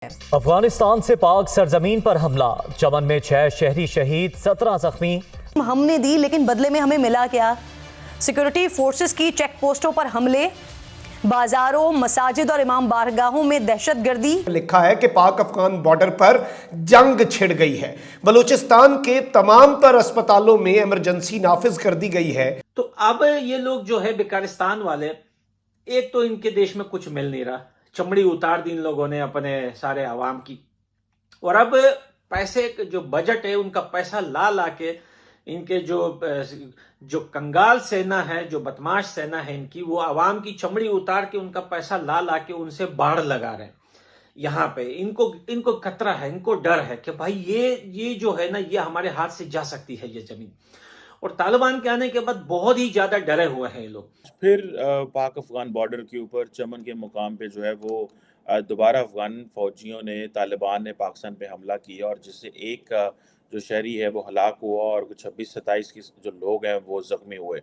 अफगानिस्तान से पाक सरजमीन पर हमला, चमन में 6 शहरी शहीद, 17 जख्मी। हमने दी, लेकिन बदले में हमें मिला क्या? सिक्योरिटी फोर्सेस की चेक पोस्टों पर हमले, बाजारों, मसाजिद और इमाम बारगाहों में दहशतगर्दी। लिखा है कि पाक अफगान बॉर्डर पर जंग छिड़ गई है। बलूचिस्तान के तमाम तर अस्पतालों में इमरजेंसी नाफिज कर दी गई है। तो अब ये लोग जो है बेकारिस्तान वाले, एक तो इनके देश में कुछ मिल नहीं रहा, चमड़ी उतार दी इन लोगों ने अपने सारे आवाम की, और अब पैसे जो बजट है उनका पैसा ला ला के इनके जो कंगाल सेना है, जो बदमाश सेना है इनकी, वो आवाम की चमड़ी उतार के उनका पैसा ला ला के उनसे बाढ़ लगा रहे हैं। यहाँ पे इनको खतरा है, इनको डर है कि भाई ये जो है ना, ये हमारे हाथ से जा सकती है ये जमीन। और तालिबान के आने के बाद बहुत ही ज्यादा डरे हुए हैं ये लोग। फिर पाक अफगान बॉर्डर के ऊपर चमन के मुकाम पे जो है वो दोबारा अफगान फौजियों ने, तालिबान ने पाकिस्तान पे हमला किया, और जिससे एक जो शहरी है वो हलाक हुआ और 26-27 की जो लोग हैं वो जख्मी हुए।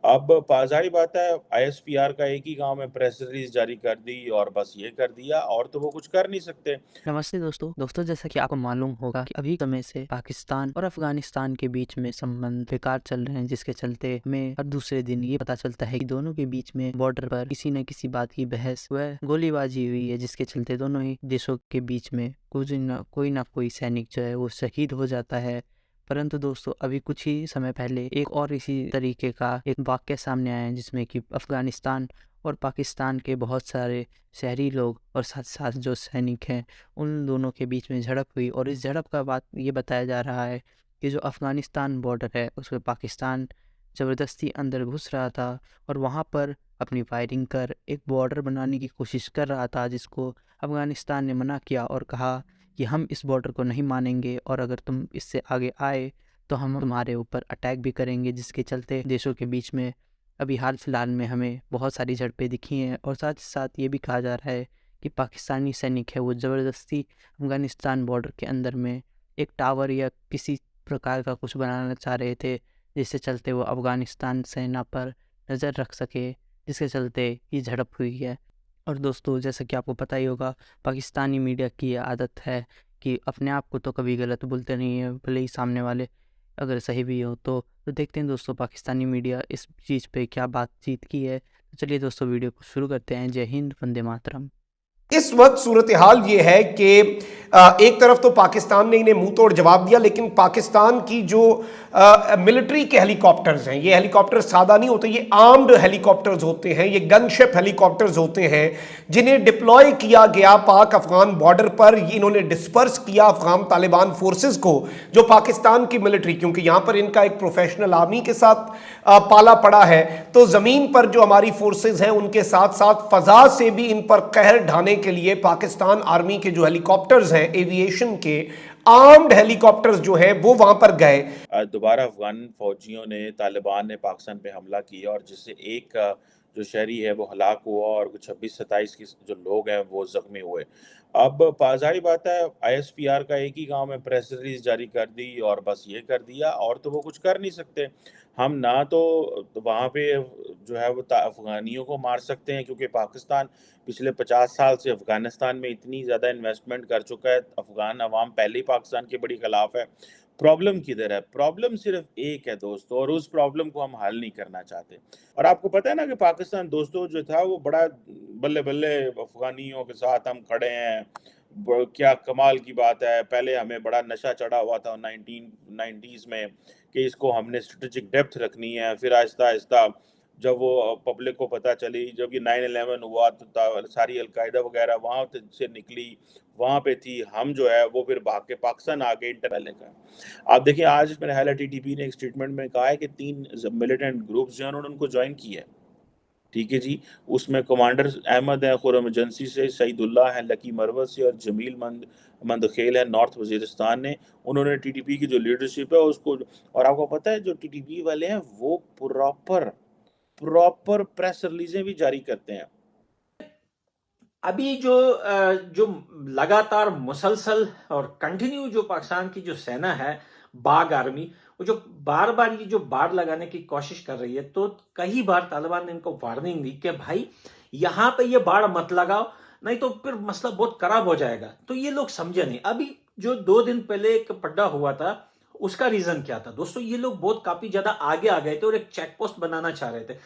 अब जाहिर बात है, ISPR का एक ही गांव में प्रेस रिलीज जारी कर दी और बस ये कर दिया, और तो वो कुछ कर नहीं सकते। नमस्ते दोस्तों, जैसा कि आपको मालूम होगा कि अभी समय से पाकिस्तान और अफगानिस्तान के बीच में संबंध बेकार चल रहे हैं, जिसके चलते हमें हर दूसरे दिन ये पता चलता है कि दोनों के बीच में बॉर्डर पर किसी न किसी बात की बहस व गोलीबाजी हुई है, जिसके चलते दोनों ही देशों के बीच में कोई ना कोई सैनिक जो है वो शहीद हो जाता है। परंतु दोस्तों, अभी कुछ ही समय पहले एक और इसी तरीके का एक वाक्य सामने आया है, जिसमें कि अफगानिस्तान और पाकिस्तान के बहुत सारे शहरी लोग और साथ साथ जो सैनिक हैं, उन दोनों के बीच में झड़प हुई। और इस झड़प का बात ये बताया जा रहा है कि जो अफगानिस्तान बॉर्डर है उस पर पाकिस्तान ज़बरदस्ती अंदर घुस रहा था और वहाँ पर अपनी फायरिंग कर एक बॉर्डर बनाने की कोशिश कर रहा था, जिसको अफगानिस्तान ने मना किया और कहा कि हम इस बॉर्डर को नहीं मानेंगे, और अगर तुम इससे आगे आए तो हम तुम्हारे ऊपर अटैक भी करेंगे। जिसके चलते देशों के बीच में अभी हाल फिलहाल में हमें बहुत सारी झड़पें दिखी हैं। और साथ ही साथ ये भी कहा जा रहा है कि पाकिस्तानी सैनिक है वो ज़बरदस्ती अफगानिस्तान बॉर्डर के अंदर में एक टावर या किसी प्रकार का कुछ बनाना चाह रहे थे, जिससे चलते वो अफगानिस्तान सेना पर नज़र रख सके, जिसके चलते ये झड़प हुई है। और दोस्तों, जैसा कि आपको पता ही होगा, पाकिस्तानी मीडिया की ये आदत है कि अपने आप को तो कभी गलत बोलते नहीं है, भले ही सामने वाले अगर सही भी हो तो देखते हैं दोस्तों पाकिस्तानी मीडिया इस चीज़ पे क्या बातचीत की है। तो चलिए दोस्तों, वीडियो को शुरू करते हैं। जय हिंद, वंदे मातरम। इस वक्त सूरत हाल ये है कि एक तरफ तो पाकिस्तान ने इन्हें मुंह तोड़ जवाब दिया, लेकिन पाकिस्तान की जो मिलिट्री के हेलीकॉप्टर्स हैं, ये हेलीकॉप्टर्स सादा नहीं होते, ये आर्म्ड हेलीकॉप्टर्स होते हैं, ये गनशिप हेलीकॉप्टर्स होते हैं, जिन्हें डिप्लॉय किया गया पाक अफगान बॉर्डर पर। इन्होंने डिस्पर्स किया अफगान तालिबान फोर्सेस को, जो पाकिस्तान की मिलिट्री, क्योंकि यहां पर इनका एक प्रोफेशनल आर्मी के साथ पाला पड़ा है, तो जमीन पर जो हमारी फोर्सेस हैं उनके साथ साथ फजा से भी इन पर कहर ढाने के लिए पाकिस्तान आर्मी के जो हेलीकॉप्टर्स हैं, एविएशन के आर्म्ड हेलीकॉप्टर्स जो है वो वहां पर गए। दोबारा अफगान फौजियों ने, तालिबान ने पाकिस्तान पे हमला किया, और जिससे एक जो शहरी है वो हलाक हुआ और 26-27 की जो लोग हैं वो जख्मी हुए। अब जाहिर बात है, ISPR का एक ही गांव में प्रेस रिलीज जारी कर दी और बस ये कर दिया, और तो वो कुछ कर नहीं सकते। हम ना तो वहाँ पे जो है वो अफगानियों को मार सकते हैं, क्योंकि पाकिस्तान पिछले 50 साल से अफगानिस्तान में इतनी ज़्यादा इन्वेस्टमेंट कर चुका है। अफगान अवाम पहले ही पाकिस्तान के बड़ी खिलाफ है। प्रॉब्लम किधर है? प्रॉब्लम सिर्फ एक है दोस्तों, और उस प्रॉब्लम को हम हल नहीं करना चाहते। और आपको पता है ना कि पाकिस्तान दोस्तों जो था वो बड़ा बल्ले बल्ले अफगानियों के साथ हम खड़े हैं, क्या कमाल की बात है। पहले हमें बड़ा नशा चढ़ा हुआ था 1990s में कि इसको हमने स्ट्रेटेजिक डेप्थ रखनी है। फिर आहिस्ता आहिस्ता जब वो पब्लिक को पता चली, जब ये 9/11 हुआ तो सारी अलकायदा वगैरह वहाँ से निकली, वहाँ पे थी, हम जो है वो फिर भाग के पाकिस्तान आ गए इंटरनेल का। आप देखिए, आज मेरे ख्याल है TTP ने एक स्टेटमेंट में कहा है कि 3 मिलिटेंट ग्रुप्स जो हैं उन्होंने उनको ज्वाइन किया है। ठीक है जी, उसमें कमांडर अहमद हैं खुर्रम एजेंसी से, सईदुल्लाह हैं लकी मरवत से, और जमील मंदखेल है नॉर्थ वजीरिस्तान ने। उन्होंने TTP की जो लीडरशिप है उसको, और आपको पता है जो TTP वाले हैं वो प्रॉपर प्रेस रिलीजें भी जारी करते हैं। अभी जो लगातार मुसलसल और कंटिन्यू जो पाकिस्तान की जो सेना है, बाग आर्मी, वो जो बार बार ये जो बाढ़ लगाने की कोशिश कर रही है, तो कई बार तालिबान ने इनको वार्निंग दी कि भाई यहाँ पे ये बाढ़ मत लगाओ, नहीं तो फिर मसला बहुत खराब हो जाएगा। तो ये लोग समझे नहीं। अभी जो 2 दिन पहले एक पड्डा हुआ था, उसका रीजन क्या था दोस्तों? ये लोग बहुत काफी ज्यादा आगे आ गए थे और एक चेक पोस्ट बनाना चाह रहे थे।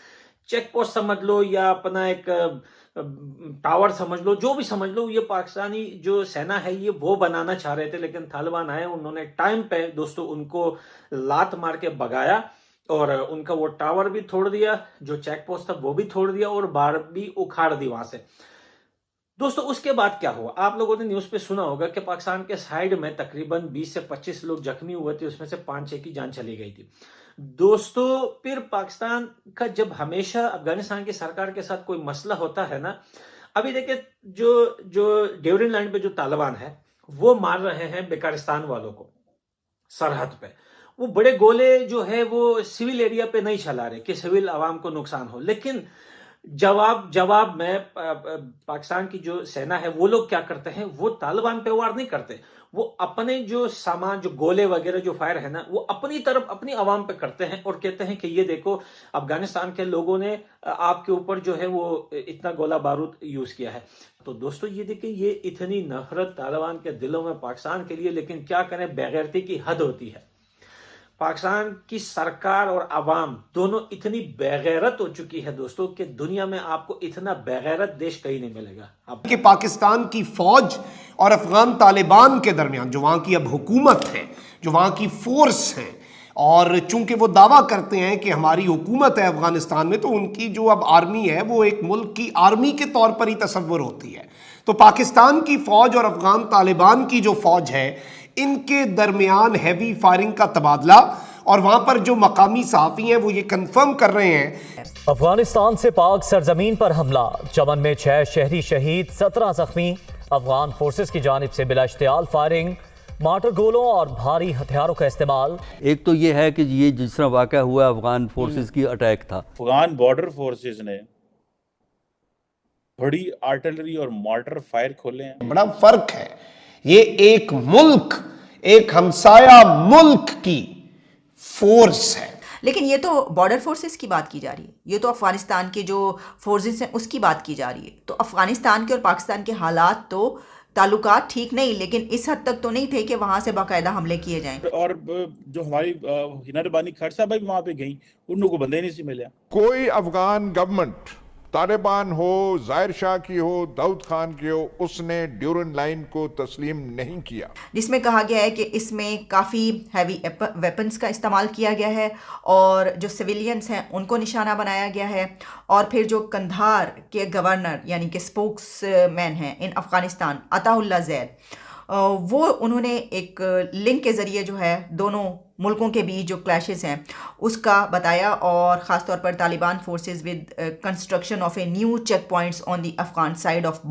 चेक पोस्ट समझ लो या अपना एक टावर समझ लो, जो भी समझ लो, ये पाकिस्तानी जो सेना है ये वो बनाना चाह रहे थे, लेकिन तालिबान आए, उन्होंने टाइम पे दोस्तों उनको लात मार के भगाया और उनका वो टावर भी तोड़ दिया, जो चेक पोस्ट था वो भी तोड़ दिया और बार भी उखाड़ दी वहां से। दोस्तों उसके बाद क्या हुआ? आप लोगों ने न्यूज पे सुना होगा कि पाकिस्तान के साइड में तकरीबन 20 से 25 लोग जख्मी हुए थे, उसमें से 5-6 की जान चली गई थी। दोस्तों फिर पाकिस्तान का जब हमेशा अफगानिस्तान की सरकार के साथ कोई मसला होता है ना, अभी देखिए जो जो ड्यूरिंग लाइन पे जो तालिबान है वो मार रहे हैं बेकारिस्तान वालों को सरहद पे। वो बड़े गोले जो है वो सिविल एरिया पे नहीं चला रहे कि सिविल आवाम को नुकसान हो, लेकिन जवाब में पाकिस्तान की जो सेना है वो लोग क्या करते हैं, वो तालिबान पे वार नहीं करते, वो अपने जो सामान, जो गोले वगैरह जो फायर है ना, वो अपनी तरफ अपनी आवाम पे करते हैं और कहते हैं कि ये देखो अफगानिस्तान के लोगों ने आपके ऊपर जो है वो इतना गोला बारूद यूज किया है। तो दोस्तों ये देखिए, ये इतनी नफरत तालिबान के दिलों में पाकिस्तान के लिए, लेकिन क्या करें, बेगैरती की हद होती है। पाकिस्तान की सरकार और अवाम दोनों इतनी बेगैरत हो चुकी है दोस्तों कि दुनिया में आपको इतना बेगैरत देश कहीं नहीं मिलेगा। कि पाकिस्तान की फौज और अफगान तालिबान के दरमियान जो वहाँ की अब हुकूमत है, जो वहाँ की फोर्स है, और चूंकि वो दावा करते हैं कि हमारी हुकूमत है अफगानिस्तान में, तो उनकी जो अब आर्मी है वो एक मुल्क की आर्मी के तौर पर ही तस्वुर होती है। तो पाकिस्तान की फौज और अफगान तालिबान की जो फौज है, इनके दरमियान हैवी फायरिंग का तबादला, और वहां पर जो मकामी सहाफ़ी हैं वो ये कंफर्म कर रहे हैं। अफगानिस्तान से पाक सरजमीन पर हमला, चमन में 6 शहरी शहीद, 17 जख्मी। अफगान फोर्सेस की जानिब से बिला इश्तियाल फायरिंग, मार्टर गोलों और भारी हथियारों का इस्तेमाल। एक तो ये है कि ये जिस तरह वाक़या हुआ अफगान फोर्सेस की अटैक था, अफगान बॉर्डर फोर्सेस ने बड़ी आर्टिलरी और मॉर्टर फायर खोले हैं। बड़ा फर्क है, ये एक मुल्क, एक हमसाया मुल्क की फोर्स है। लेकिन ये तो बॉर्डर फोर्सेस की बात की जा रही है, ये तो अफगानिस्तान के जो फोर्सेस हैं उसकी बात की जा रही है। तो अफगानिस्तान के और पाकिस्तान के हालात तो ताल्लुकात ठीक नहीं, लेकिन इस हद तक तो नहीं थे कि वहां से बाकायदा हमले किए जाएं। और जो हमारी हिना रबानी खैर साहब भी वहां पे गई, उन लोगों को बंदे नहीं से मिले। कोई अफगान गवर्नमेंट, तालिबान हो, जाहिर शाह की हो, दाऊद खान की हो, उसने ड्यूरन लाइन को तस्लीम नहीं किया, जिसमें कहा गया है कि इसमें काफ़ी हैवी वेपन्स का इस्तेमाल किया गया है और जो सिविलियंस हैं उनको निशाना बनाया गया है। और फिर जो कंधार के गवर्नर यानी कि स्पोक्स मैन हैं इन अफ़गानिस्तान, अताउल्ला ज़ैद, वो उन्होंने एक लिंक के ज़रिए जो है दोनों मुल्कों के बीच जो क्लैशेस हैं उसका बताया, और ख़ास तौर पर Taliban forces with construction of a new check points on the Afghan side of